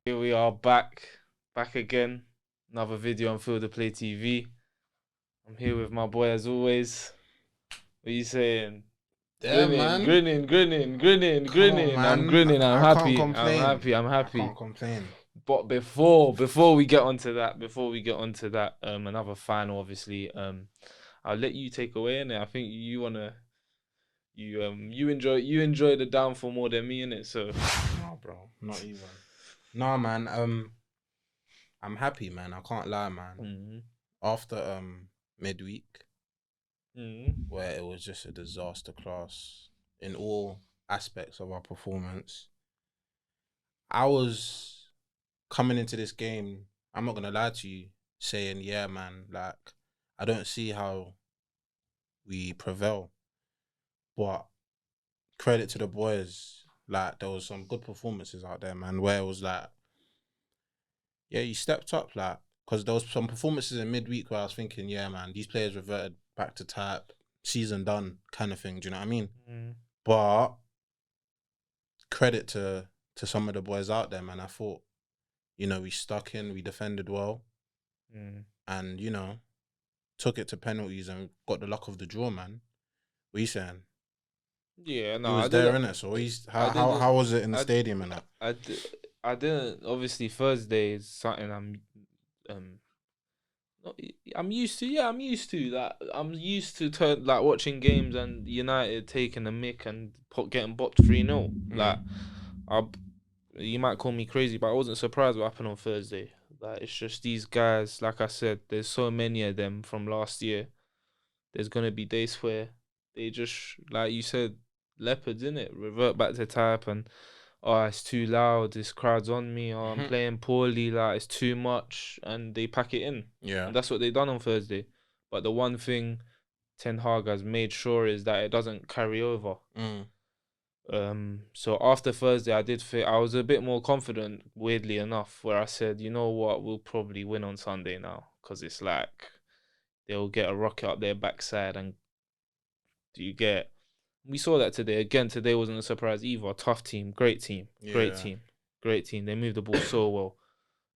Here we are back again. Another video on Field of Play TV. I'm here with my boy as always. What are you saying? Yeah, man. Come on, grinning. I'm man. grinning. I'm I can't happy. complain. I'm I happy. can't complain. But before we get onto that, another final, obviously. I'll let you take away in it. I think you enjoy the downfall more than me in it. So No, bro, not even. No, man. I'm happy, man. I can't lie, man. After midweek, where it was just a disaster class in all aspects of our performance, I was coming into this game. I'm not gonna lie to you, saying, yeah, man. Like, I don't see how we prevail, but credit to the boys. Like, there was some good performances out there, man, where it was like, yeah, you stepped up, like, because there was some performances in midweek where I was thinking, yeah, man, these players reverted back to type, season done kind of thing. Do you know what I mean? But credit to some of the boys out there, man. I thought, we stuck in, we defended well, and took it to penalties and got the luck of the draw, man. What are you saying? Yeah, He no, was there, innit? So how was it in the stadium and that? I didn't. Obviously, Thursday is something I'm used to. Yeah, I'm used to that. I'm used to like watching games and United taking the mick and getting bopped 3-0. Like, you might call me crazy, but I wasn't surprised what happened on Thursday. Like, it's just these guys. Like I said, there's so many of them from last year. There's gonna be days where they just, like you said, leopards in it, revert back to type and it's too loud, this crowd's on me, or I'm playing poorly, like it's too much, and they pack it in. Yeah. And that's what they done on Thursday. But the one thing Ten Hag has made sure is that it doesn't carry over. So after Thursday, I was a bit more confident, weirdly enough, where I said, you know what, we'll probably win on Sunday now, because it's like they'll get a rocket up their backside, and we saw that today. Again, today wasn't a surprise either. Tough team, great team. They move the ball so well.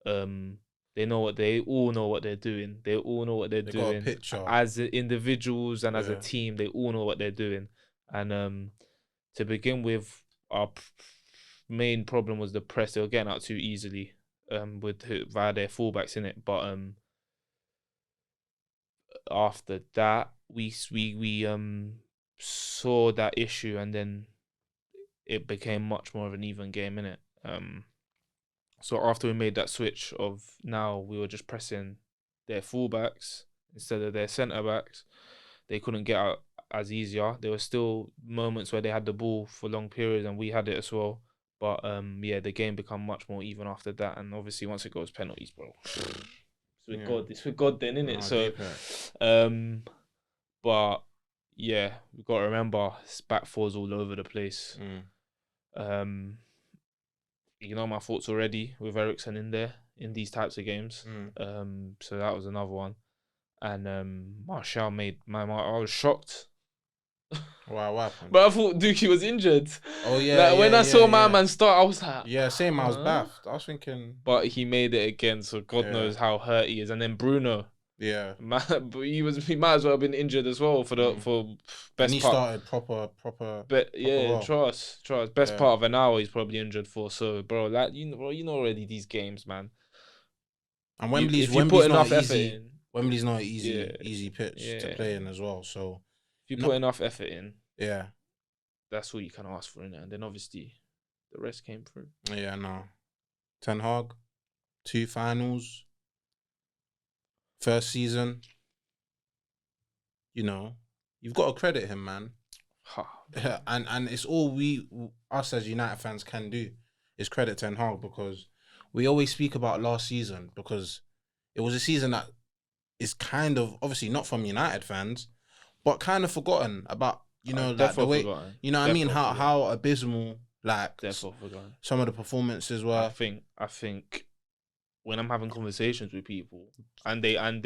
They all know what they're doing. They all know what they're doing. Got a picture. As individuals and as a team, they all know what they're doing. And to begin with, our main problem was the press. They were getting out too easily via their fullbacks in it. But after that, we saw that issue, and then it became much more of an even game, innit? So after we made that switch of now we were just pressing their fullbacks instead of their centre backs, they couldn't get out as easier. There were still moments where they had the ball for long periods and we had it as well. But the game became much more even after that. And obviously once it goes penalties, bro, it's with God then, innit? But yeah, we've got to remember it's back fours all over the place. My thoughts already with Eriksen in there in these types of games. So that was another one. And Martial I was shocked. Wow, what happened? But I thought Dookie was injured. Oh yeah. Like, when I saw my man start, I was like, yeah, same. I was baffed. I was thinking, but he made it again, so God knows how hurt he is. And then Bruno. Yeah, but he might as well have been injured as well for best. And he started proper. But well. trust. Best part of an hour he's probably injured for. So, bro, like you know already these games, man. And Wembley's not easy. Wembley's not an easy pitch to play in as well. So if you put enough effort in, yeah, that's all you can ask for in it. And then obviously the rest came through. Yeah, no. Ten Hag, 2 finals. First season, you've got to credit him, man. And it's all us as United fans can do is credit Ten Hag, because we always speak about last season, because it was a season that is kind of, obviously not from United fans, but kind of forgotten about, like the way, forgotten. I mean, how abysmal, like, some of the performances were. I think when I'm having conversations with people and I'm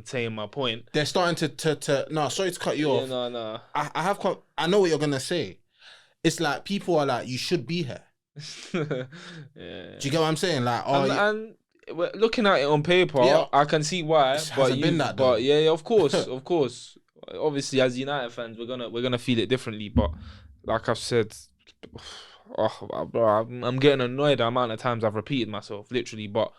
saying my point, they're starting to no, sorry to cut you off. No. I know what you're gonna say. It's like people are like, you should be here. Do you get what I'm saying? Like, and looking at it on paper, yeah, I can see why. it hasn't been that though. But yeah, of course. Obviously, as United fans, we're gonna feel it differently. But like I've said, bro, I'm getting annoyed the amount of times I've repeated myself, literally. But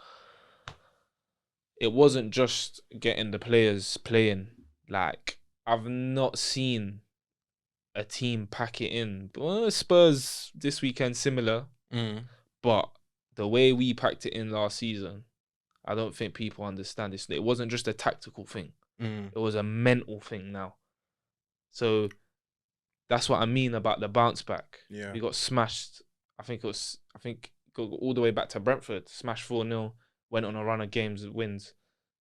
it wasn't just getting the players playing. Like, I've not seen a team pack it in. Well, Spurs this weekend similar, but the way we packed it in last season, I don't think people understand this. It wasn't just a tactical thing; it was a mental thing now. So that's what I mean about the bounce back. Yeah, we got smashed. I think go all the way back to Brentford, smashed 4-0, went on a run of games, wins,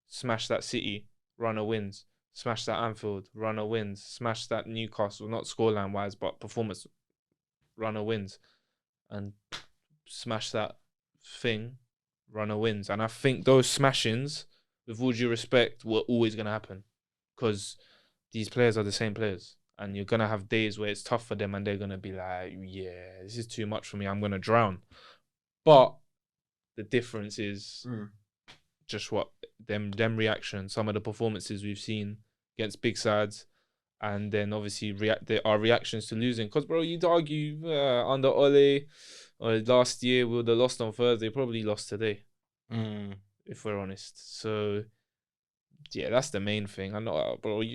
smashed that City, run of wins. Smash that Anfield, runner wins. Smash that Newcastle, not scoreline wise, but performance, runner wins. And smash that thing, runner wins. And I think those smashings, with all due respect, were always going to happen. Because these players are the same players. And you're going to have days where it's tough for them and they're going to be like, yeah, this is too much for me. I'm going to drown. But the difference is just what them reactions, some of the performances we've seen against big sides, and then obviously our reactions to losing. Because, bro, you'd argue under Ole or last year we would have lost on Thursday, probably lost today, if we're honest. So, yeah, that's the main thing. I know, bro. When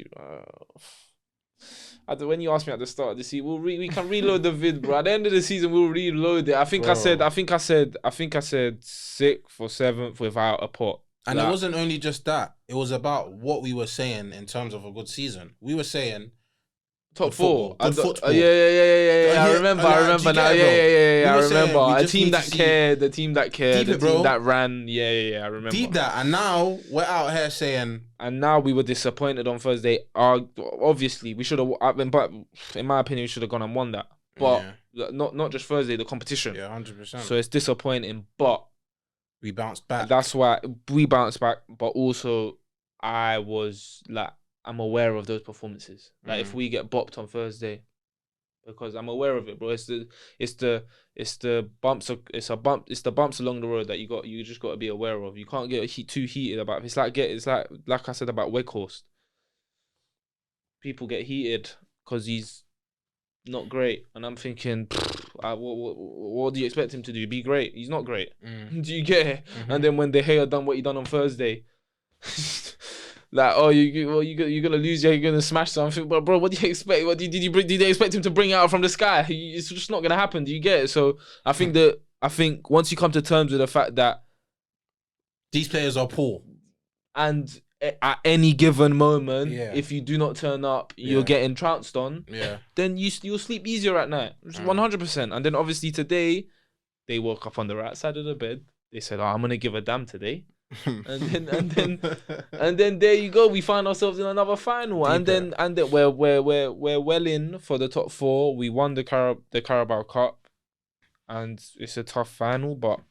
you asked me at the start of the season, we can reload the vid, bro. At the end of the season, we'll reload it. I think I said 6th or 7th without a pot. And it wasn't only just that. It was about what we were saying in terms of a good season. We were saying top 4. Good football. Yeah. I remember now. Yeah. I remember. A team that cared, a team that ran. Yeah. I remember. Deep that. And now we're out here saying. And now we were disappointed on Thursday. Obviously, we should have. But in my opinion, we should have gone and won that. But not just Thursday, the competition. Yeah, 100%. So it's disappointing, but we bounced back. That's why we bounced back. But also, I'm aware of those performances. Like if we get bopped on Thursday, because I'm aware of it, bro. It's the bumps. It's the bumps along the road that you just got to be aware of. You can't get too heated about it. It's like I said about Weghorst. People get heated because he's not great, and I'm thinking, what do you expect him to do? Be great? He's not great. Do you get it? And then when De Gea done what he done on Thursday, like, you're gonna lose, you're gonna smash something. But bro, what do you expect? Did they expect him to bring it out from the sky? It's just not gonna happen. Do you get it? So I think once you come to terms with the fact that these players are poor, and at any given moment, if you do not turn up, you're getting trounced on. Then you'll sleep easier at night, 100%. And then obviously today, they woke up on the right side of the bed. They said, "Oh, I'm gonna give a damn today." and then there you go. We find ourselves in another final, and then we're well in for the top 4. We won the Carabao Cup, and it's a tough final, but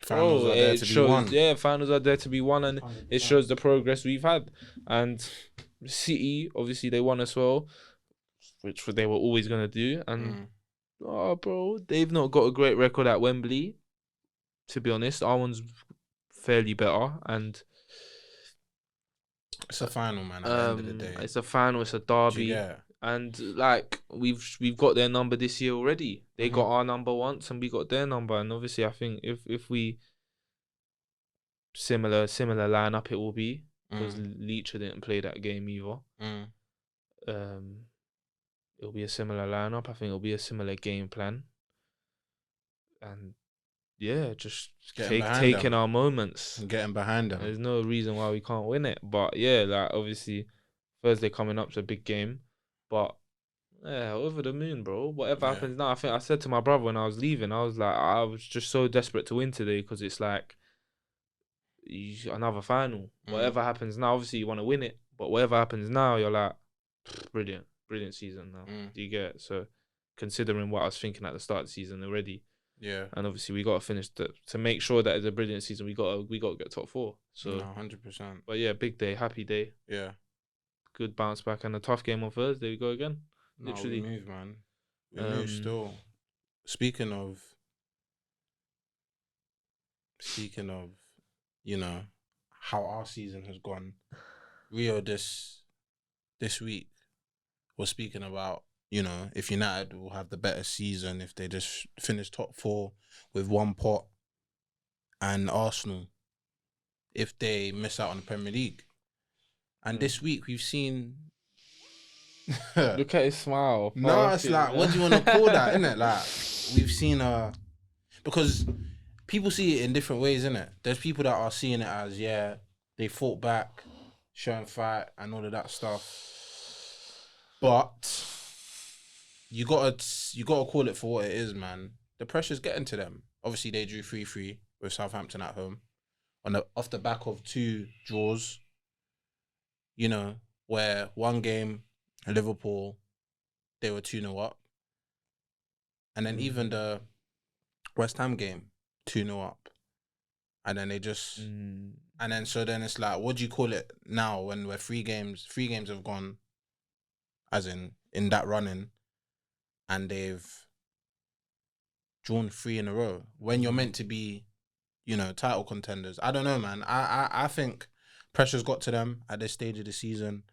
finals are there to be won. Yeah, finals are there to be won, and 100%. It shows the progress we've had. And City, obviously, they won as well, which they were always gonna do. And bro, they've not got a great record at Wembley. To be honest, our one's fairly better, and it's a final, man. At the end of the day, it's a final. It's a derby, and like we've got their number this year already. They got our number once, and we got their number. And obviously, I think if we similar lineup, it will be because Leach didn't play that game either. It'll be a similar lineup. I think it'll be a similar game plan, and. Yeah, just taking our moments. And getting behind them. There's no reason why we can't win it. But yeah, like obviously Thursday coming up is a big game. But yeah, over the moon, bro. Whatever happens now, I think I said to my brother when I was leaving, I was like, I was just so desperate to win today because it's like another final. Whatever happens now, obviously you want to win it. But whatever happens now, you're like, brilliant season now. Do you get it? So considering what I was thinking at the start of the season already. Yeah, and obviously we got to finish to make sure that it's a brilliant season. We got to get top 4. So 100%. But yeah, big day, happy day. Yeah, good bounce back and a tough game on Thursday. We go again. Literally, we move, man. We move still. Speaking of speaking of, how our season has gone, Rio this week was speaking about, if United will have the better season if they just finish top 4 with 1 pot, and Arsenal if they miss out on the Premier League. And this week we've seen. Look at his smile. No, it's like, what do you want to call that, innit? Like, we've seen because people see it in different ways, innit? There's people that are seeing it as, they fought back, showing fight and all of that stuff. But you gotta call it for what it is, man. The pressure's getting to them. Obviously, they drew 3-3 with Southampton at home off the back of 2 draws. Where one game, Liverpool, they were 2-0 up. And then even the West Ham game, 2-0 up. And then they just... And then it's like, what do you call it now when we're 3 games have gone, as in that running, and they've drawn 3 in a row when you're meant to be, title contenders. I don't know, man. I think pressure's got to them at this stage of the season.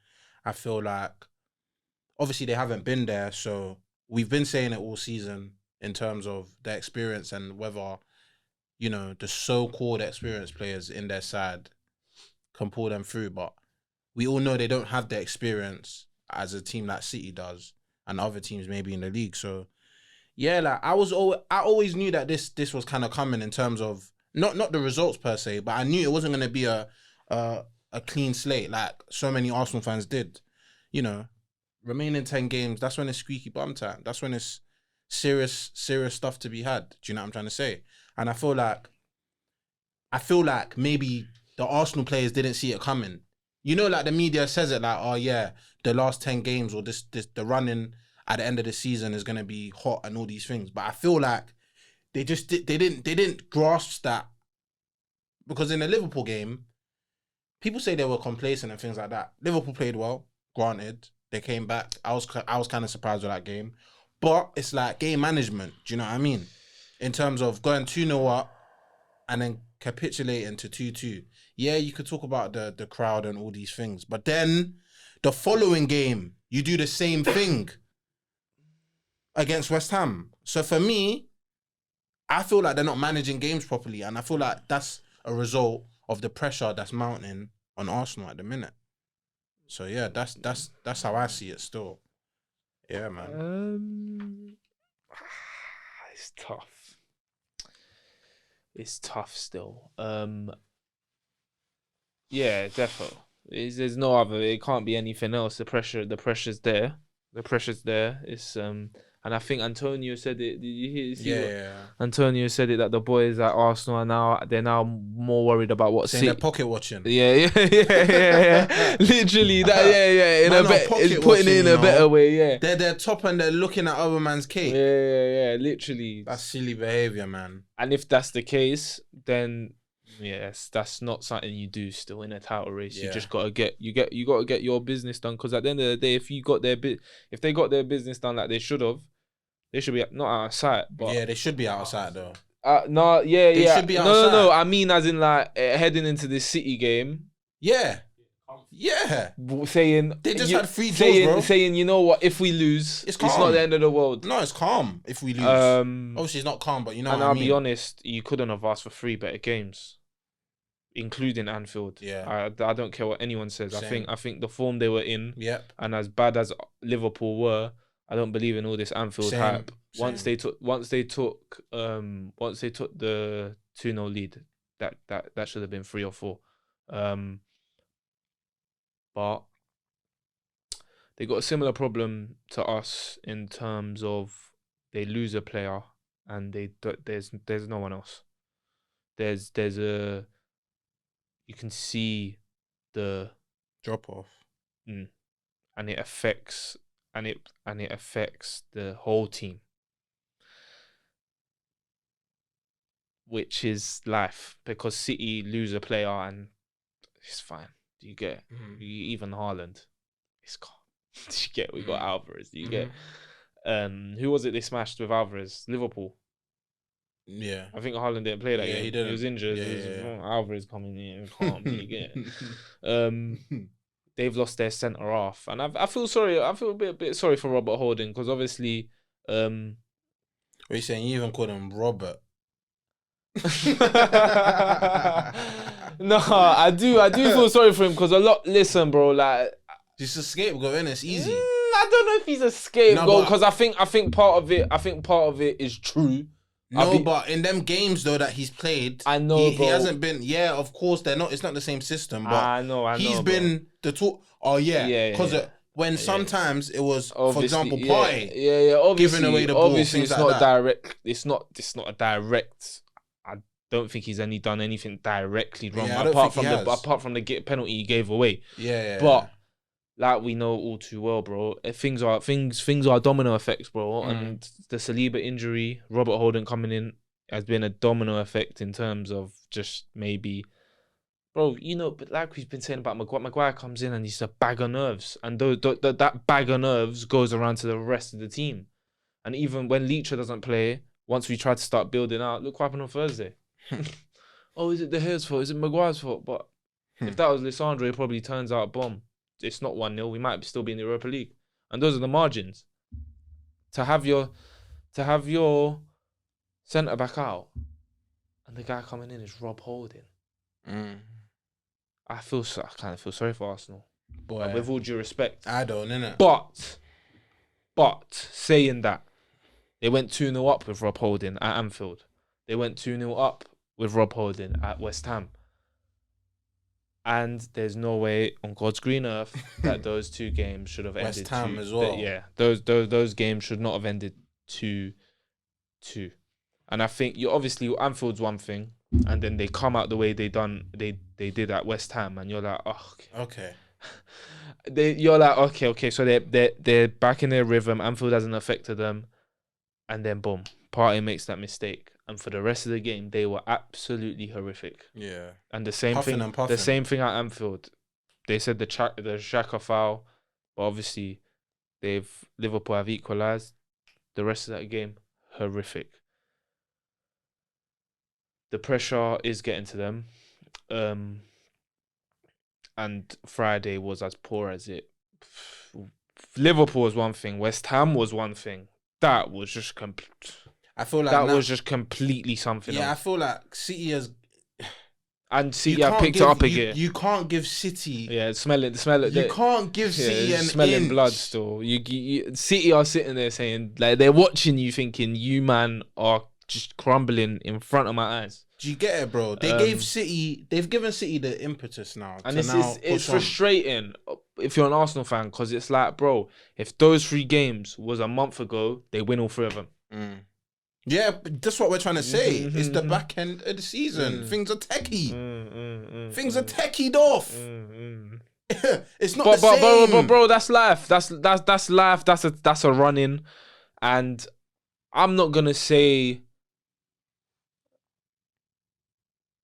I feel like, obviously, they haven't been there, so we've been saying it all season in terms of their experience and whether, the so-called experienced players in their side can pull them through. But we all know they don't have the experience as a team like City does and other teams maybe in the league. So, yeah, like I always knew that this was kind of coming in terms of not the results per se, but I knew it wasn't going to be a clean slate like so many Arsenal fans did. Remaining 10 games, that's when it's squeaky bum time. That's when it's serious stuff to be had. Do you know what I'm trying to say? And I feel like maybe the Arsenal players didn't see it coming. Like the media says it like, oh yeah, the last 10 games or this the running at the end of the season is gonna be hot and all these things. But I feel like they didn't grasp that, because in the Liverpool game, people say they were complacent and things like that. Liverpool played well, granted. They came back. I was kind of surprised with that game. But it's like game management. Do you know what I mean? In terms of going 2-0 up and then capitulating to 2-2. Yeah, you could talk about the crowd and all these things. But then the following game, you do the same thing against West Ham. So for me, I feel like they're not managing games properly. And I feel like that's a result of the pressure that's mounting on Arsenal at the minute. So yeah, that's how I see it still. Yeah, man. It's tough. It's tough still. Yeah, definitely. There's no other. It can't be anything else. The pressure's there. It's and I think Antonio said it. Did you see Yeah. Antonio said it, that the boys at Arsenal they're now more worried about what saying they're pocket watching. Yeah. Literally that. Yeah. In it's putting it in a better way. Yeah. They're top and they're looking at other man's cake. Yeah. Literally. That's silly behavior, man. And if that's the case, then yes, that's not something you do still in a title race. Yeah. You just gotta get your business done, because at the end of the day, if they got their business done like they should have, they should be not out of sight. But yeah, they should be out of sight though. No, yeah, they should be out of sight. No. I mean, as in like heading into this City game. Yeah. Saying they just had 3 draws, bro. Saying, you know what? If we lose, it's not the end of the world. No, it's calm if we lose. Obviously, it's not calm, but you know. And I'll be honest, you couldn't have asked for 3 better games, including Anfield. Yeah, I don't care what anyone says. Same. I think the form they were in. Yep. And as bad as Liverpool were, I don't believe in all this Anfield hype. Once they took the 2-0 lead, that should have been 3 or 4. But they got a similar problem to us in terms of they lose a player and there's no one else. There's you can see the drop off, and it affects the whole team, which is life, because City lose a player and it's fine. Do you get even Haaland? It's calm. Do you get? We got Alvarez. Do you get? Who was it they smashed with Alvarez? Liverpool. Yeah. I think Haaland didn't play that game. He didn't. He was injured. Yeah. Alvarez coming in, can't really get it. They've lost their centre half, and I feel sorry. I feel a bit sorry for Robert Holding because obviously. What are you saying? You even called him Robert. No, I do feel sorry for him because listen, bro, like he's a scapegoat, and it's easy. I don't know if he's a scapegoat because I think part of it is true. No, but in them games though that he's played, I know, bro. He hasn't been. Yeah, of course they're not. It's not the same system, but I know. He's been the talk. Oh yeah, because when sometimes it was, for example, Partey, obviously, giving away the ball. Obviously, it's not direct. It's not a direct. I don't think he's done anything directly wrong apart from the penalty he gave away. But like we know all too well, bro. Things are domino effects, bro. And the Saliba injury, Robert Holding coming in, has been a domino effect in terms of just maybe, bro. You know, but like we've been saying about Maguire comes in and he's a bag of nerves, and that bag of nerves goes around to the rest of the team. And even when Leacher doesn't play, once we try to start building out, look what happened on Thursday. Oh, is it De Gea's fault? Is it Maguire's fault? But if that was Lisandro, it probably turns out bomb. It's not 1-0. We might still be in the Europa League. And those are the margins. To have your centre back out and the guy coming in is Rob Holding. I kind of feel sorry for Arsenal. Boy, with all due respect. I don't, innit? But saying that, they went 2-0 up with Rob Holding at Anfield. They went 2-0 up with Rob Holding at West Ham. And there's no way on God's green earth that those two games should have ended. West Ham as well. Those games should not have ended 2-2. And I think obviously Anfield's one thing, and then they come out the way they did at West Ham, and you're like, oh, okay. You're like, okay. So they're back in their rhythm. Anfield hasn't affected them, and then boom, Partey makes that mistake. And for the rest of the game, they were absolutely horrific. Yeah. And the same thing at Anfield. They said the Xhaka foul, but obviously Liverpool have equalised. The rest of that game, horrific. The pressure is getting to them. And Friday was as poor as it. Liverpool was one thing. West Ham was one thing. That was just complete. I feel like that was just completely something else. I feel like City has... And City have picked it up again. You can't give City... Yeah, smell it. You can't give City an smelling inch. Blood still. City are sitting there saying, like, they're watching you thinking, you man are just crumbling in front of my eyes. Do you get it, bro? They've given City the impetus now. And it's frustrating if you're an Arsenal fan, because it's like, bro, if those 3 games was a month ago, they win all 3 of them. Yeah, but that's what we're trying to say. It's the back end of the season. Things are techie. Things are techied off. It's not the same. But bro, that's life. That's life. That's a run-in. And I'm not gonna say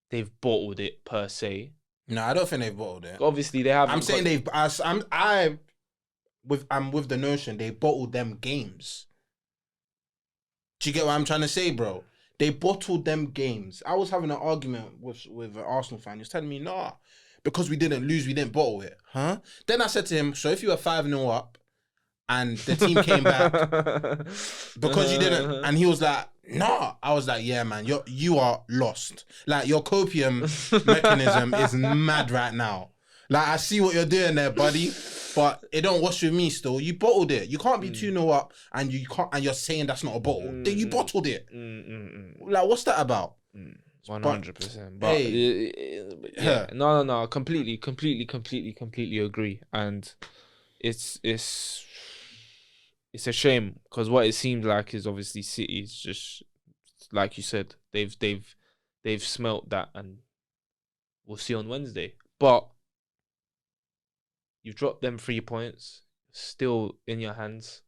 they've bottled it per se. No, I don't think they've bottled it. Obviously, they haven't. I'm saying I'm with the notion they bottled them games. Do you get what I'm trying to say, bro? They bottled them games. I was having an argument with an Arsenal fan. He was telling me, nah, because we didn't lose, we didn't bottle it. Huh? Then I said to him, so if you were 5-0 up and the team came back because you didn't, and he was like, nah. I was like, yeah, man, you are lost. Like, your copium mechanism is mad right now. Like, I see what you're doing there, buddy, but it don't wash with me still. You bottled it. You can't be 2-0 up and you're saying that's not a bottle. Then you bottled it. Like, what's that about? 100%. But yeah. No. Completely agree. And it's a shame because what it seems like is obviously City's just, like you said, they've smelt that, and we'll see on Wednesday. But you've dropped them 3 points, still in your hands.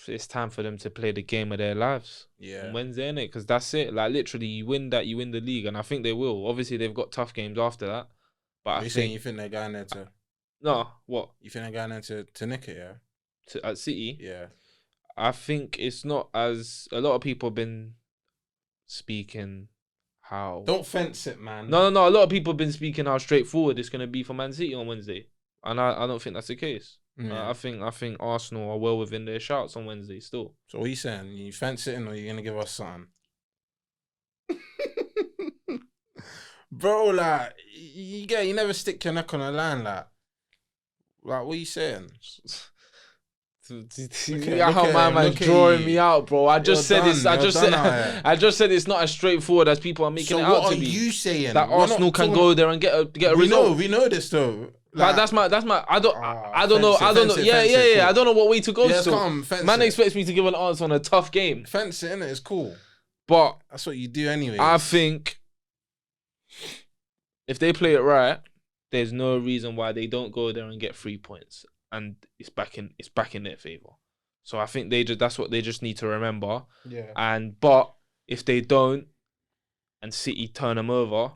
It's time for them to play the game of their lives on Wednesday, innit? Because that's it. Like, literally, you win that, you win the league, and I think they will. Obviously, they've got tough games after that. But you think they're going there to... No, what? You think they're going there to nick it, yeah? At City? Yeah. I think it's not as... A lot of people have been speaking how... Don't fence it, man. No. A lot of people have been speaking how straightforward it's going to be for Man City on Wednesday. And I don't think that's the case. Yeah. I think Arsenal are well within their shouts on Wednesday still. So what are you saying? You fence it in or you going to give us something? Bro, like, you never stick your neck on a line, like what are you saying? How my man's drawing me out, bro. I just said it's not as straightforward as people are making it out to be. So what are you saying? That Arsenal can go there and get a result. We know this though. Like, that's my. I don't know. Yeah. I don't know what way to go. Man expects me to give an answer on a tough game. Fence it, innit? It's cool, but that's what you do anyway. I think if they play it right, there's no reason why they don't go there and get 3 points, and it's back in their favor. So I think that's what they just need to remember. Yeah. But if they don't, and City turn them over,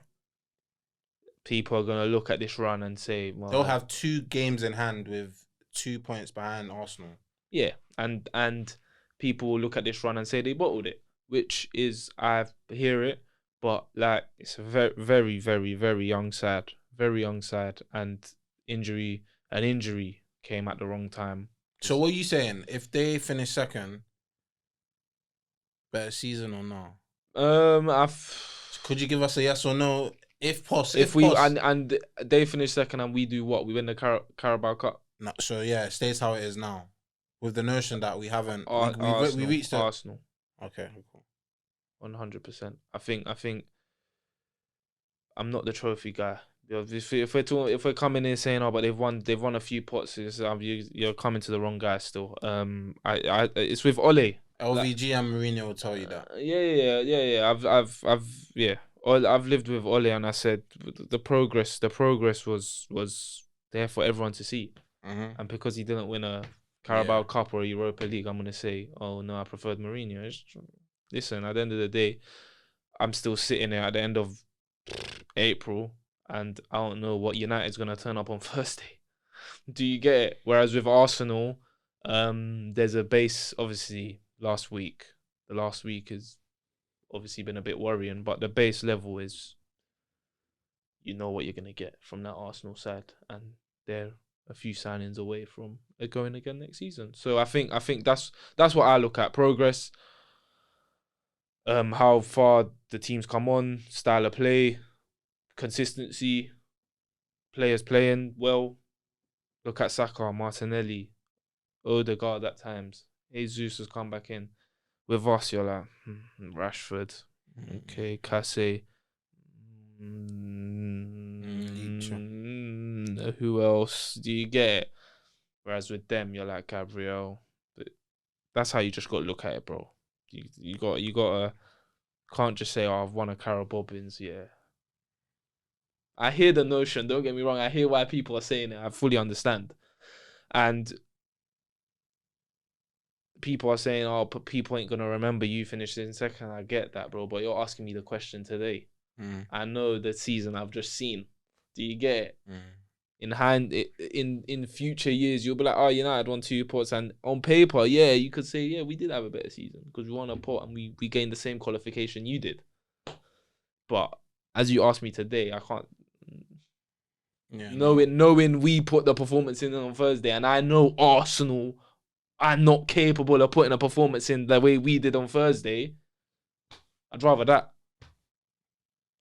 people are gonna look at this run and say, well, they'll have 2 games in hand with 2 points behind Arsenal. Yeah, and people will look at this run and say they bottled it, which is, I hear it, but like, it's a very, very, very, very young side, and an injury came at the wrong time. So what are you saying? If they finish second, better season or no? Could you give us a yes or no, if possible? And they finish second and we do what? We win the Carabao Cup. No, so yeah, it stays how it is now, with the notion that we haven't. We reached Arsenal. Okay, cool. 100%. I think I'm not the trophy guy. If we're coming in saying, oh, but they've won a few pots, you're coming to the wrong guy still. It's with Ole. LVG and Mourinho will tell you that. Yeah. I've lived with Ole, and I said the progress was there for everyone to see. Mm-hmm. And because he didn't win a Carabao Cup or a Europa League, I'm gonna say, oh no, I preferred Mourinho. Listen, at the end of the day, I'm still sitting there at the end of April, and I don't know what United's gonna turn up on Thursday. Do you get it? Whereas with Arsenal, there's a base. Obviously, the last week has obviously been a bit worrying, but the base level is, you know what you're gonna get from that Arsenal side, and they're a few signings away from going again next season. So I think that's what I look at: progress, how far the teams come on, style of play, consistency, players playing well. Look at Saka, Martinelli, Odegaard at times. Jesus has come back in. With us, you're like, Rashford, okay, Kase, who else do you get? Whereas with them, you're like Gabriel. But that's how you just got to look at it, bro. You got to, can't just say, oh, I've won a Carol Bobbins, yeah. I hear the notion, don't get me wrong, I hear why people are saying it, I fully understand. And people are saying, oh, but people ain't going to remember you finishing second. I get that, bro, but you're asking me the question today. I know the season I've just seen. Do you get it? In future years, you'll be like, oh, United won 2 pots, and on paper, yeah, you could say, yeah, we did have a better season because we won a pot and we gained the same qualification you did. But as you asked me today, I can't. Knowing we put the performance in on Thursday, and I know Arsenal are not capable of putting a performance in the way we did on Thursday, I'd rather that.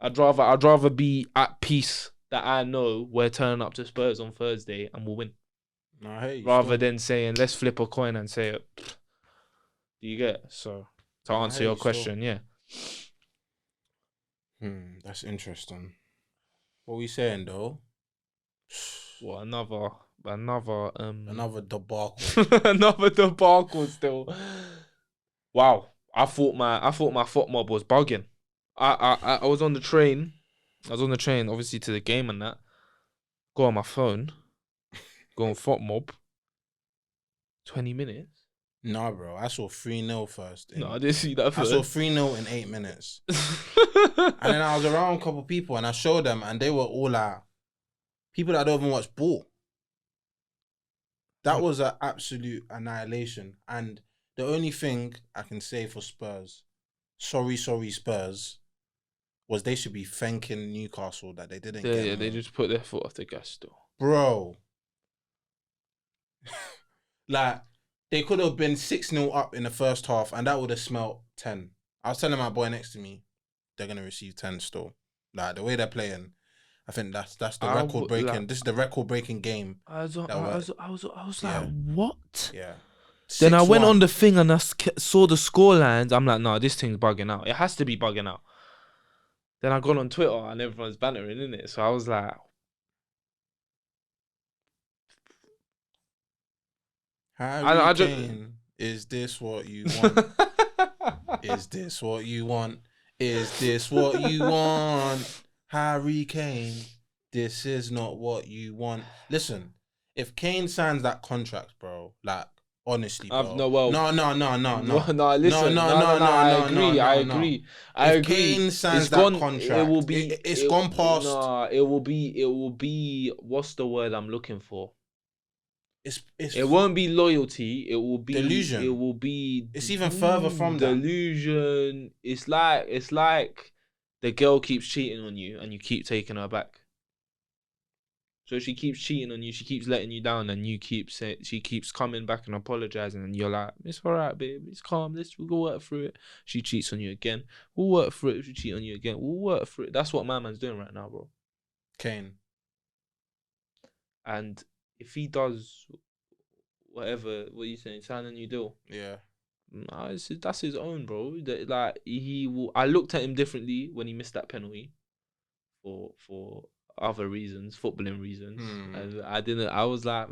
I'd rather be at peace that I know we're turning up to Spurs on Thursday and we'll win. Rather than saying, let's flip a coin and say, do you get? So, to answer your question, yeah. That's interesting. What are we saying, though? What, another debacle. Another debacle still. Wow. I thought my foot mob was bugging. I was on the train. Obviously to the game and that. Go on my phone. Go on foot mob. 20 minutes. Nah, bro. I saw 3-0 first. No, I didn't see that first. I saw 3-0 in 8 minutes. And then I was around a couple of people and I showed them and they were all like, people that don't even watch ball. That was an absolute annihilation. And the only thing I can say for Spurs sorry, Spurs, was they should be thanking Newcastle that they didn't get more. They just put their foot off the gas still. Bro. Like, they could have been 6-0 up in the first half and that would have smelt 10. I was telling my boy next to me, they're going to receive 10 still. Like, the way they're playing, I think that's the record breaking. Like, this is the record breaking game. I was like, what? Yeah. Then I went on the thing and I saw the scorelines. I'm like, no, this thing's bugging out. It has to be bugging out. Then I got on Twitter and everyone's bantering, innit? So I was like, Harry Kane, is this what you want? Is this what you want? Is this what you want? Harry Kane, this is not what you want. Listen, if Kane signs that contract, bro, like, honestly, bro. No, listen. I agree. If Kane signs that contract, it's gone past. No, it will be. What's the word I'm looking for? It won't be loyalty. It will be delusion. It will be. It's even further from delusion. It's like the girl keeps cheating on you and you keep taking her back. So she keeps cheating on you, she keeps letting you down, and she keeps coming back and apologizing, and you're like, it's alright, babe, it's calm, we'll work through it. She cheats on you again, we'll work through it. If she cheats on you again, we'll work through it. That's what my man's doing right now, bro. Kane. And if he does whatever, what are you saying, sign a new deal? Yeah. Nah, that's his own, bro. Like, he will. I looked at him differently when he missed that penalty for other reasons, footballing reasons. And I didn't. I was like,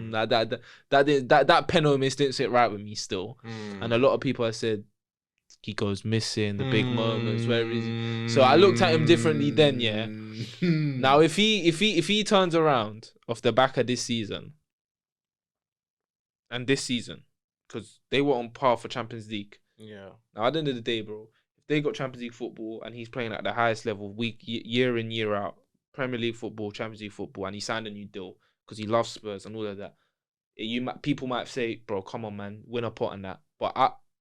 that penalty miss didn't sit right with me still. And a lot of people have said he goes missing the big moments. Where is he? So I looked at him differently then. Yeah. Now if he turns around off the back of this season, because they were on par for Champions League. Yeah. Now at the end of the day, bro, if they got Champions League football and he's playing at the highest level year in, year out, Premier League football, Champions League football, and he signed a new deal because he loves Spurs and all of that, people might say, bro, come on, man, win a pot and that. But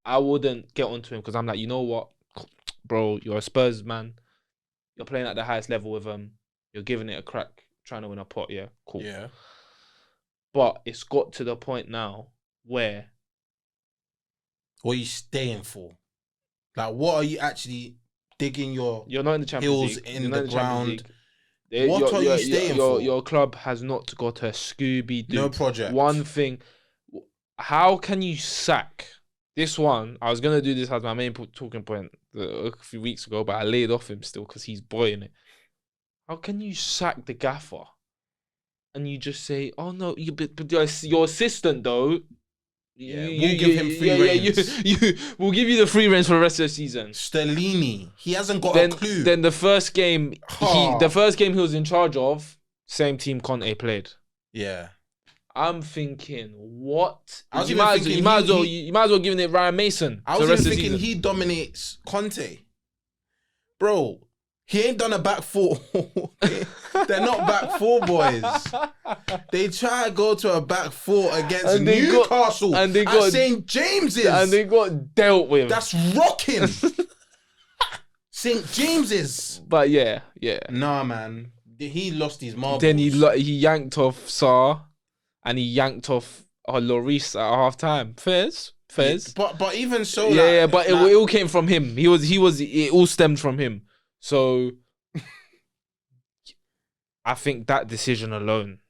I wouldn't get onto him because I'm like, you know what, bro, you're a Spurs man. You're playing at the highest level with them. You're giving it a crack, trying to win a pot, yeah, cool. Yeah. But it's got to the point now where... What are you staying for? Like, what are you actually digging your You're not in the Champions heels League. in the ground? What are you staying for? Your club has not got a Scooby-Doo. No project. One thing. How can you sack this one? I was going to do this as my main talking point a few weeks ago, but I laid off him still because he's boying it. How can you sack the gaffer? And you just say, oh no, but your assistant though. Yeah, we'll give him free reins. We'll give you the free reins for the rest of the season. Stellini, he hasn't got a clue. Then the first game, he was in charge of, same team Conte played. Yeah. I'm thinking, what? You might as well give it Ryan Mason. I was even thinking he dominates Conte, bro. He ain't done a back four. They're not back four boys. They try to go to a back four against Newcastle and they got St. James's. And they got dealt with. That's rocking. St. James's. But yeah. Nah, man. He lost his marbles. Then he yanked off Sarr and he yanked off Lloris at half time. Fairs. Yeah, but even so, yeah, but it all came from him. It all stemmed from him. So I think that decision alone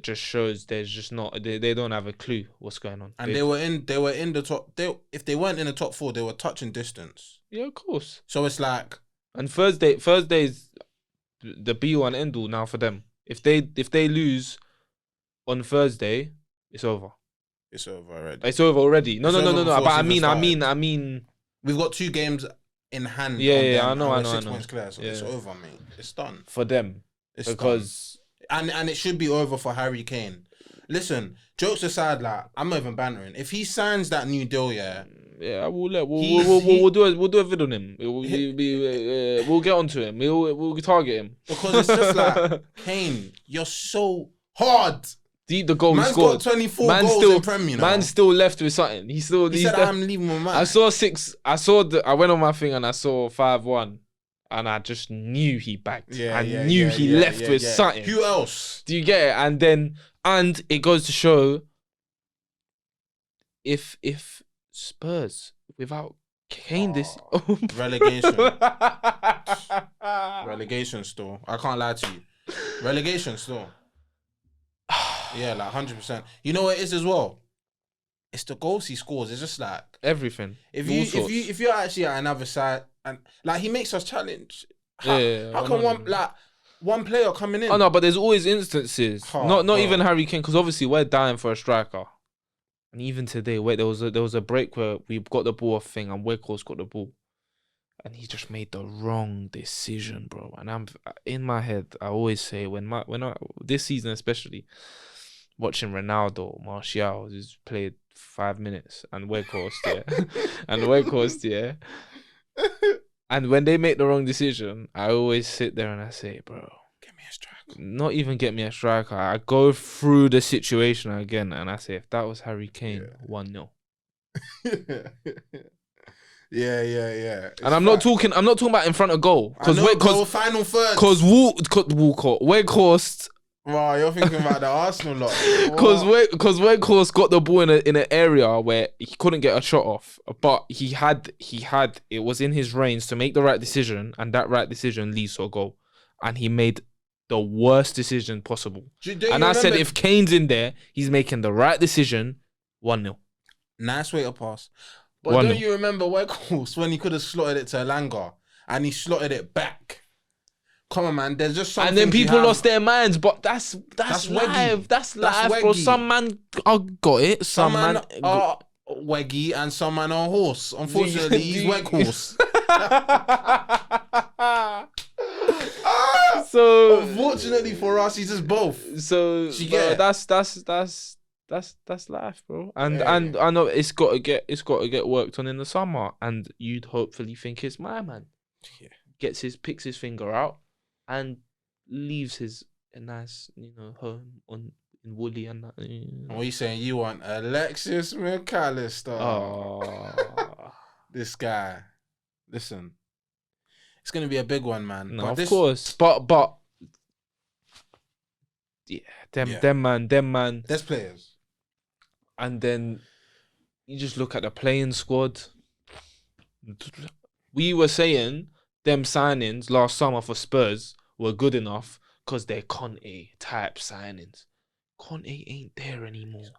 just shows there's just not they don't have a clue what's going on. And they were in the top. If they weren't in the top four, they were touching distance. Yeah, of course. So it's like, and Thursday's the be all and end all now for them. If they lose on Thursday, it's over. It's over already. It's over already. No. But I mean, we've got 2 games in hand. Yeah, I know. 6 points clear, so it's over, mate. It's done for them. It's because done. And it should be over for Harry Kane. Listen, jokes aside, like, I'm not even bantering. If he signs that new deal, we'll do a vid on him. We'll get onto him. We'll target him because it's just like, Kane, you're so hard The goal he Man's scored. got 24 goals in Prem, you know. Man still left with something. He said, I'm leaving my man. I saw 6. I went on my thing and I saw 5-1. And I just knew he bagged. I knew he left with something. Who else? Do you get it? And it goes to show if Spurs without Kane relegation still. I can't lie to you. Relegation still. Yeah, like 100%. You know what it is as well? It's the goals he scores. It's just like everything. If you're actually at another side and like he makes us challenge. How come one player coming in? Oh no, but there's always instances. Not even Harry Kane, because obviously we're dying for a striker. And even today, there was a break where we got the ball off thing and Weghorst got the ball, and he just made the wrong decision, bro. And I'm in my head. I always say when I this season especially, watching Ronaldo, Martial, who's played 5 minutes, and Weghorst, yeah, and when they make the wrong decision, I always sit there and I say, bro, get me a striker. Not even get me a striker. I go through the situation again and I say, if that was Harry Kane, 1-0. Yeah. And I'm not talking about in front of goal. Because final third. Because Weghorst. Wow, you're thinking about the Arsenal lot. Because Weghorst got the ball in an area where he couldn't get a shot off, but he had it was in his reins to make the right decision, and that right decision leads to a goal, and he made the worst decision possible. I said, if Kane's in there, he's making the right decision. 1-0. Nice way to pass. But don't you remember Weghorst when he could have slotted it to Elanga and he slotted it back? Come on, man. There's just something. And then people lost their minds, but that's live. That's live, bro. Some man got it. Some man are Weggy and some man are horse. Unfortunately, he's Weghorst. So unfortunately for us, he's just both. So that's life, bro. And I know it's got to get worked on in the summer. And you'd hopefully think it's my man. Yeah. Picks his finger out and leaves a nice, home in Woolly and that. What are you saying? You want Alexis McAllister? Oh, this guy. Listen, it's gonna be a big one, man. No, of course, but yeah, them man. There's players, and then you just look at the playing squad. We were saying them signings last summer for Spurs were good enough because they're Conte type signings. Conte ain't there anymore.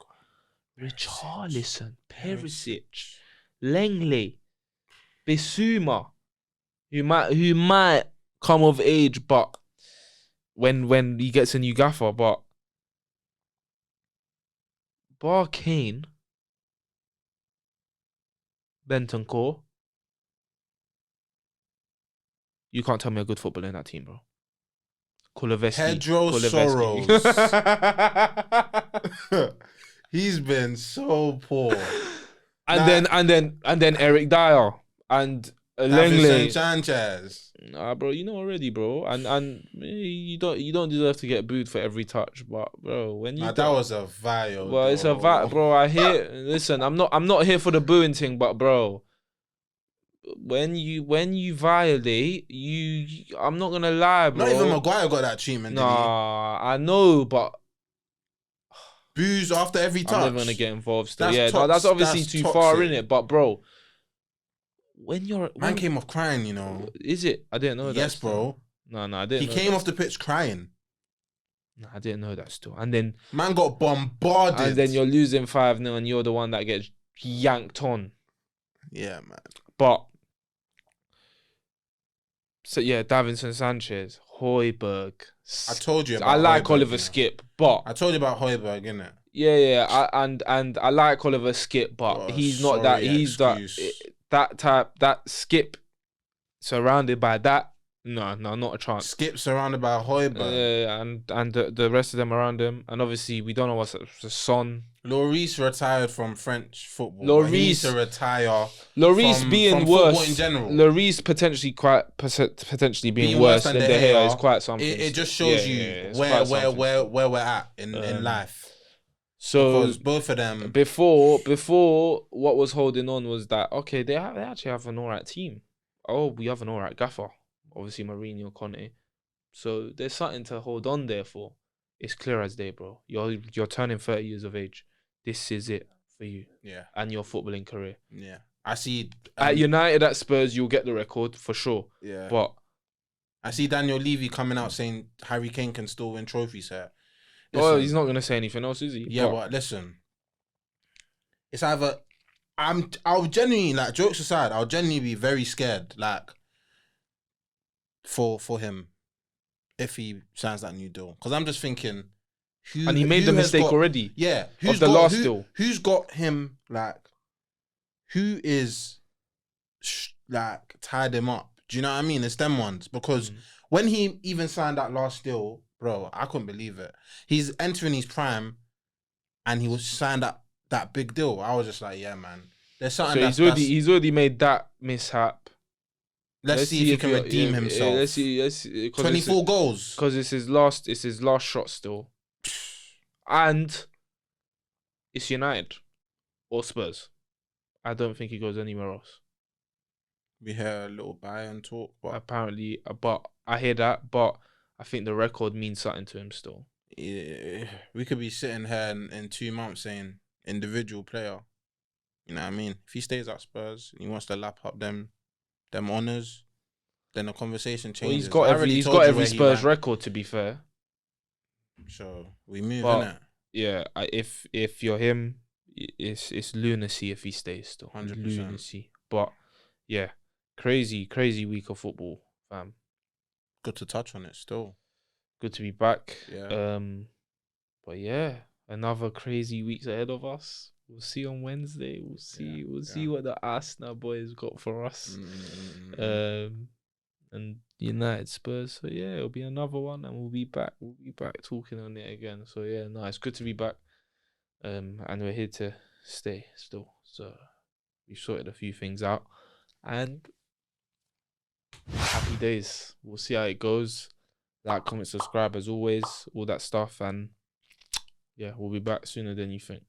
Richarlison, Perisic, Langley, Bissouma, who might come of age, but when he gets a new gaffer, but bar Kane, Bentancur, you can't tell me a good footballer in that team, bro. Pedro Soros. He's been so poor. And then Eric Dyer and Langley. Sanchez. Nah, bro, you know already, bro. And you don't deserve to get booed for every touch, but bro, when you that was a vile. Well, it's a vile, bro. I hear. Listen, I'm not here for the booing thing, but bro, when you violate, I'm not gonna lie, bro. Not even Maguire got that treatment. Nah, I know, but boos after every touch. I'm never gonna get involved still. That's obviously too toxic. Far in it, but bro, man came off crying, you know. Is it? I didn't know that. Yes, bro. No, I didn't. He came off the pitch crying. No, I didn't know that still. And then man got bombarded. And then you're losing 5-0 and you're the one that gets yanked on. Yeah, man. But so yeah, Davinson Sanchez, Højbjerg. I told you about I like Højbjerg, Oliver Skip, but I told you about Højbjerg, innit? Yeah. And I like Oliver Skip, but he's not that. He's that type. That Skip surrounded by that. No, not a chance. Skip surrounded by Højbjerg. And the rest of them around him, and obviously we don't know what's Son. Lloris retired from French football. Lloris he needs to retire. Lloris being worse in general. Lloris potentially being worse than De Gea is quite something. It just shows you where we're at in life. So because both of them. before what was holding on was that okay, they actually have an alright team. Oh, we have an alright gaffer. Obviously Mourinho, Conte. So there's something to hold on there for. It's clear as day, bro. You're turning 30 years of age. This is it for you. Yeah. And your footballing career. Yeah. I see. At United, at Spurs, you'll get the record for sure. Yeah. But I see Daniel Levy coming out saying Harry Kane can still win trophies here. well, he's not gonna say anything else, is he? Yeah, but listen, it's either I'll genuinely, like, jokes aside, I'll genuinely be very scared, like, for him if he signs that new deal, because I'm just thinking, and he made the mistake already. Yeah, of the last deal. Who's got him, like, who is like tied him up? Do you know what I mean? It's them ones, because when he even signed that last deal, bro, I couldn't believe it. He's entering his prime, and he was signed that big deal. I was just like, yeah, man. There's something. So he's already made that mishap. Let's see if he can redeem himself. Let's see. 24 goals. Because it's his last shot still, and it's United or Spurs. I don't think he goes anywhere else. We hear a little Bayern talk, but apparently, but I hear that, but I think the record means something to him still. Yeah, we could be sitting here in 2 months saying individual player. You know what I mean? If he stays at Spurs and he wants to lap up them honours, then the conversation changes. Well, he's got every Spurs record, to be fair. So we move, innit? Yeah, if you're him, it's lunacy if he stays still. 100%. Lunacy. But yeah, crazy week of football, fam. Good to touch on it still. Good to be back. Yeah. But yeah, another crazy weeks ahead of us. We'll see on Wednesday. We'll see what the Arsenal boys got for us. And United Spurs. So yeah, it'll be another one, and we'll be back. We'll be back talking on it again. So yeah, it's good to be back. And we're here to stay still. So we've sorted a few things out, and happy days. We'll see how it goes. Like, comment, subscribe as always, all that stuff, and yeah, we'll be back sooner than you think.